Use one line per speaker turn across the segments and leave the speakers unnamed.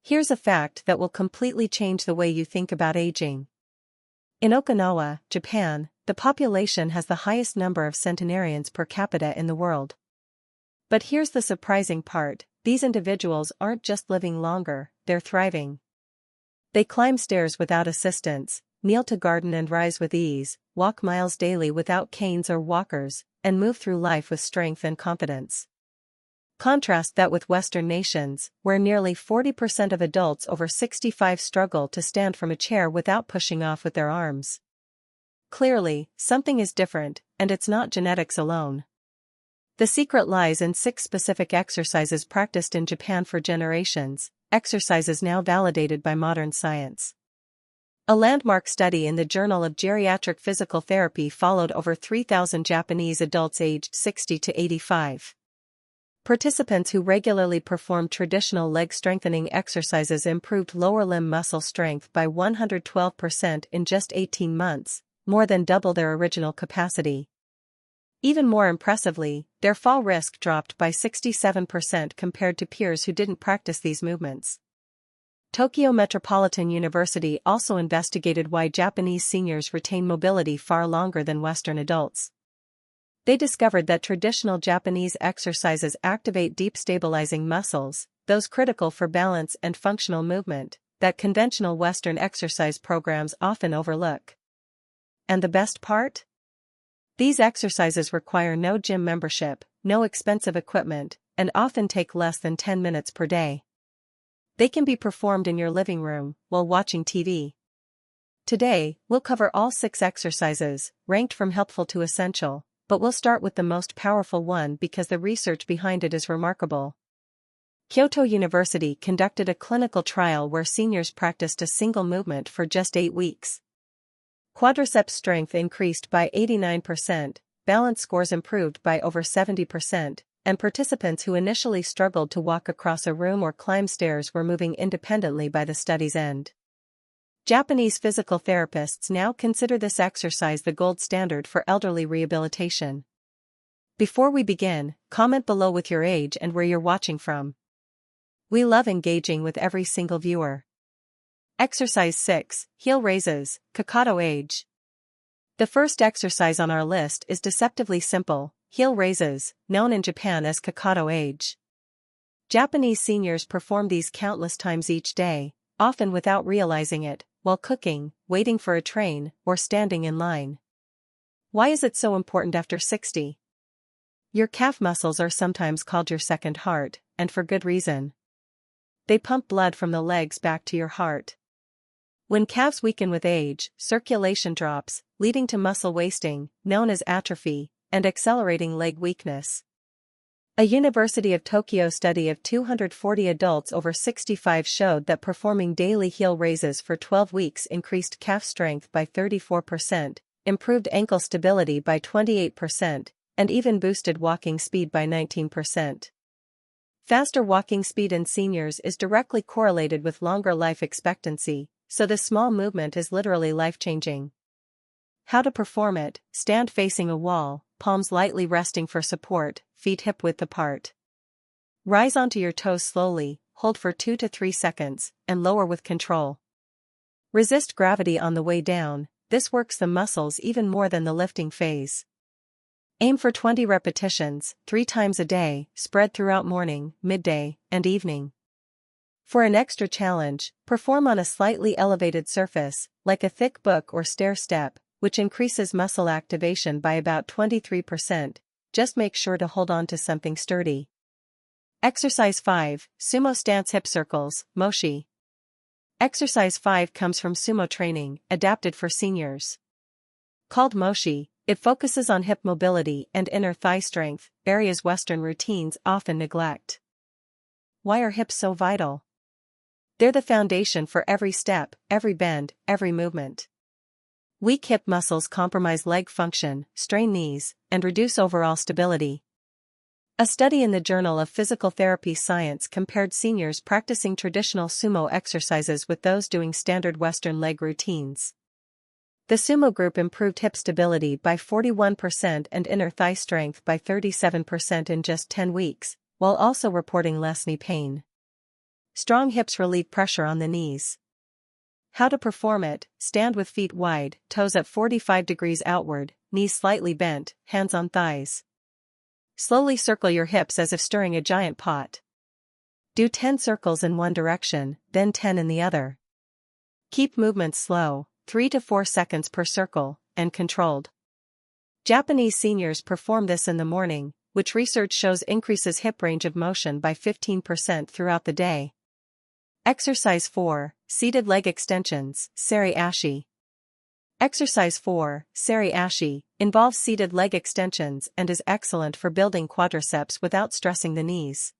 Here's a fact that will completely change the way you think about aging. In Okinawa, Japan, the population has the highest number of centenarians per capita in the world. But here's the surprising part, these individuals aren't just living longer, they're thriving. They climb stairs without assistance, kneel to garden and rise with ease, walk miles daily without canes or walkers, and move through life with strength and confidence. Contrast that with Western nations, where nearly 40% of adults over 65 struggle to stand from a chair without pushing off with their arms. Clearly, something is different, and it's not genetics alone. The secret lies in 6 specific exercises practiced in Japan for generations, exercises now validated by modern science. A landmark study in the Journal of Geriatric Physical Therapy followed over 3,000 Japanese adults aged 60 to 85. Participants who regularly performed traditional leg strengthening exercises improved lower limb muscle strength by 112% in just 18 months, more than double their original capacity. Even more impressively, their fall risk dropped by 67% compared to peers who didn't practice these movements. Tokyo Metropolitan University also investigated why Japanese seniors retain mobility far longer than Western adults. They discovered that traditional Japanese exercises activate deep stabilizing muscles, those critical for balance and functional movement, that conventional Western exercise programs often overlook. And the best part? These exercises require no gym membership, no expensive equipment, and often take less than 10 minutes per day. They can be performed in your living room, while watching TV. Today, we'll cover all 6 exercises, ranked from helpful to essential, but we'll start with the most powerful one because the research behind it is remarkable. Kyoto University conducted a clinical trial where seniors practiced a single movement for just 8 weeks. Quadriceps strength increased by 89%, balance scores improved by over 70%, and participants who initially struggled to walk across a room or climb stairs were moving independently by the study's end. Japanese physical therapists now consider this exercise the gold standard for elderly rehabilitation. Before we begin, comment below with your age and where you're watching from. We love engaging with every single viewer. Exercise 6, Heel Raises, Kakado Age. The first exercise on our list is deceptively simple, heel raises, known in Japan as Kakado Age. Japanese seniors perform these countless times each day, often without realizing it, while cooking, waiting for a train, or standing in line. Why is it so important after 60? Your calf muscles are sometimes called your second heart, and for good reason. They pump blood from the legs back to your heart. When calves weaken with age, circulation drops, leading to muscle wasting, known as atrophy, and accelerating leg weakness. A University of Tokyo study of 240 adults over 65 showed that performing daily heel raises for 12 weeks increased calf strength by 34%, improved ankle stability by 28%, and even boosted walking speed by 19%. Faster walking speed in seniors is directly correlated with longer life expectancy, so this small movement is literally life-changing. How to perform it: stand facing a wall, palms lightly resting for support, feet hip-width apart. Rise onto your toes slowly, hold for 2 to 3 seconds, and lower with control. Resist gravity on the way down, this works the muscles even more than the lifting phase. Aim for 20 repetitions, 3 times a day, spread throughout morning, midday, and evening. For an extra challenge, perform on a slightly elevated surface, like a thick book or stair step, which increases muscle activation by about 23%, just make sure to hold on to something sturdy. Exercise 5, Sumo Stance Hip Circles, Moshi. Exercise 5 comes from sumo training, adapted for seniors. Called Moshi, it focuses on hip mobility and inner thigh strength, areas Western routines often neglect. Why are hips so vital? They're the foundation for every step, every bend, every movement. Weak hip muscles compromise leg function, strain knees, and reduce overall stability. A study in the Journal of Physical Therapy Science compared seniors practicing traditional sumo exercises with those doing standard Western leg routines. The sumo group improved hip stability by 41% and inner thigh strength by 37% in just 10 weeks, while also reporting less knee pain. Strong hips relieve pressure on the knees. How to perform it: stand with feet wide, toes at 45 degrees outward, knees slightly bent, hands on thighs. Slowly circle your hips as if stirring a giant pot. Do 10 circles in one direction, then 10 in the other. Keep movements slow, 3 to 4 seconds per circle, and controlled. Japanese seniors perform this in the morning, which research shows increases hip range of motion by 15% throughout the day. Exercise 4, Seated Leg Extensions, Sari Ashi. Exercise 4, Sari Ashi, involves seated leg extensions and is excellent for building quadriceps without stressing the knees.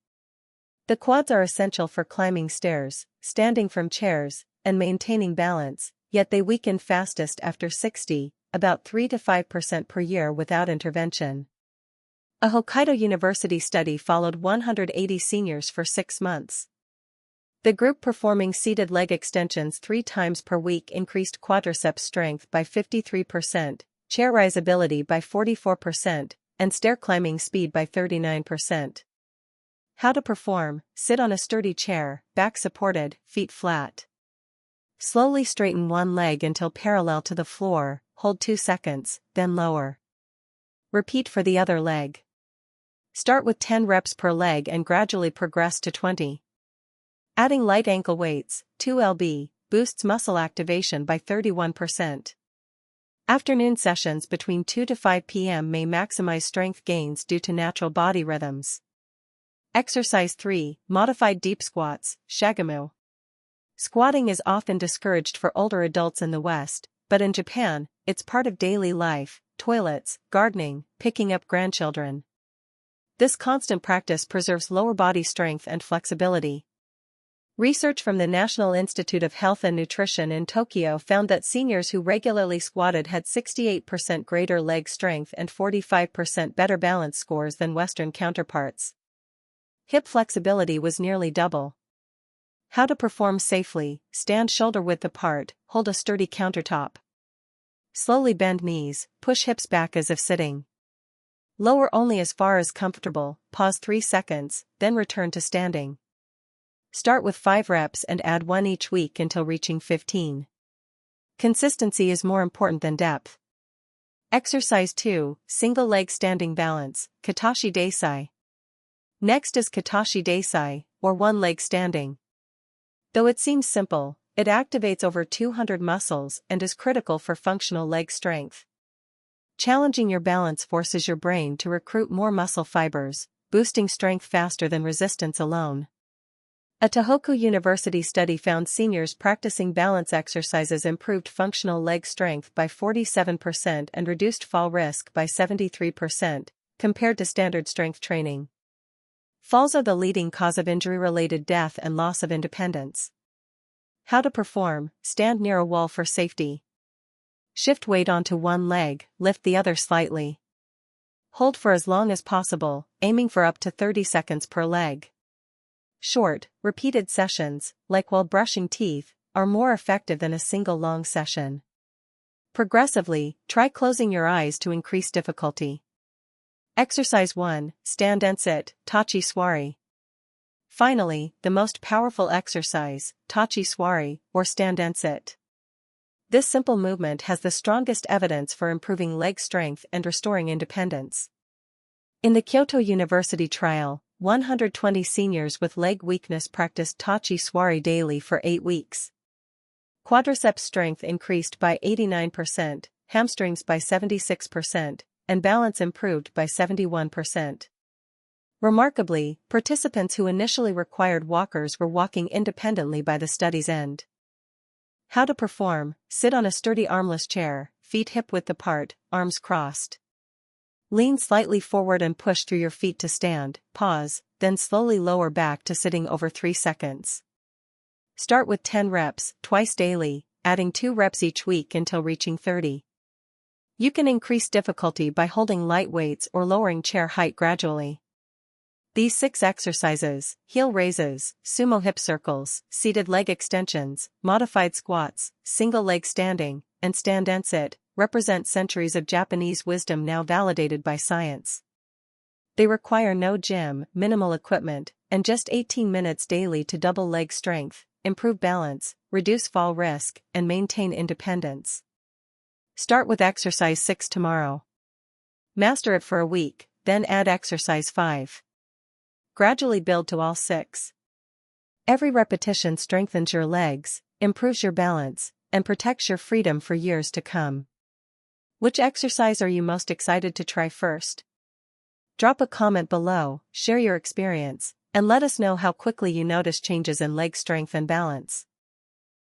The quads are essential for climbing stairs, standing from chairs, and maintaining balance, yet they weaken fastest after 60, about 3 to 5% per year without intervention. A Hokkaido University study followed 180 seniors for 6 months. The group performing seated leg extensions 3 times per week increased quadriceps strength by 53%, chair rise ability by 44%, and stair climbing speed by 39%. How to perform: sit on a sturdy chair, back supported, feet flat. Slowly straighten one leg until parallel to the floor, hold 2 seconds, then lower. Repeat for the other leg. Start with 10 reps per leg and gradually progress to 20. Adding light ankle weights, 2 lb, boosts muscle activation by 31%. Afternoon sessions between 2 to 5 p.m. may maximize strength gains due to natural body rhythms. Exercise 3, Modified Deep Squats, Shagamu. Squatting is often discouraged for older adults in the West, but in Japan, it's part of daily life: toilets, gardening, picking up grandchildren. This constant practice preserves lower body strength and flexibility. Research from the National Institute of Health and Nutrition in Tokyo found that seniors who regularly squatted had 68% greater leg strength and 45% better balance scores than Western counterparts. Hip flexibility was nearly double. How to perform safely: stand shoulder width apart, hold a sturdy countertop. Slowly bend knees, push hips back as if sitting. Lower only as far as comfortable, pause 3 seconds, then return to standing. Start with 5 reps and add 1 each week until reaching 15. Consistency is more important than depth. Exercise 2, Single Leg Standing Balance, Katashi Deisai. Next is Katashi Deisai, or one leg standing. Though it seems simple, it activates over 200 muscles and is critical for functional leg strength. Challenging your balance forces your brain to recruit more muscle fibers, boosting strength faster than resistance alone. A Tohoku University study found seniors practicing balance exercises improved functional leg strength by 47% and reduced fall risk by 73%, compared to standard strength training. Falls are the leading cause of injury-related death and loss of independence. How to perform: stand near a wall for safety. Shift weight onto one leg, lift the other slightly. Hold for as long as possible, aiming for up to 30 seconds per leg. Short, repeated sessions, like while brushing teeth, are more effective than a single long session. Progressively, try closing your eyes to increase difficulty. Exercise 1, Stand and Sit, Tachi Swari. Finally, the most powerful exercise, Tachi Swari, or Stand and Sit. This simple movement has the strongest evidence for improving leg strength and restoring independence. In the Kyoto University trial, 120 seniors with leg weakness practiced Tachi Swari daily for 8 weeks. Quadriceps strength increased by 89%, hamstrings by 76%, and balance improved by 71%. Remarkably, participants who initially required walkers were walking independently by the study's end. How to perform: sit on a sturdy armless chair, feet hip-width apart, arms crossed. Lean slightly forward and push through your feet to stand, pause, then slowly lower back to sitting over 3 seconds. Start with 10 reps, twice daily, adding 2 reps each week until reaching 30. You can increase difficulty by holding light weights or lowering chair height gradually. These 6 exercises, heel raises, sumo hip circles, seated leg extensions, modified squats, single leg standing, and stand and sit, represent centuries of Japanese wisdom now validated by science. They require no gym, minimal equipment, and just 18 minutes daily to double leg strength, improve balance, reduce fall risk, and maintain independence. Start with exercise 6 tomorrow. Master it for a week, then add exercise 5. Gradually build to all 6. Every repetition strengthens your legs, improves your balance, and protects your freedom for years to come. Which exercise are you most excited to try first? Drop a comment below, share your experience, and let us know how quickly you notice changes in leg strength and balance.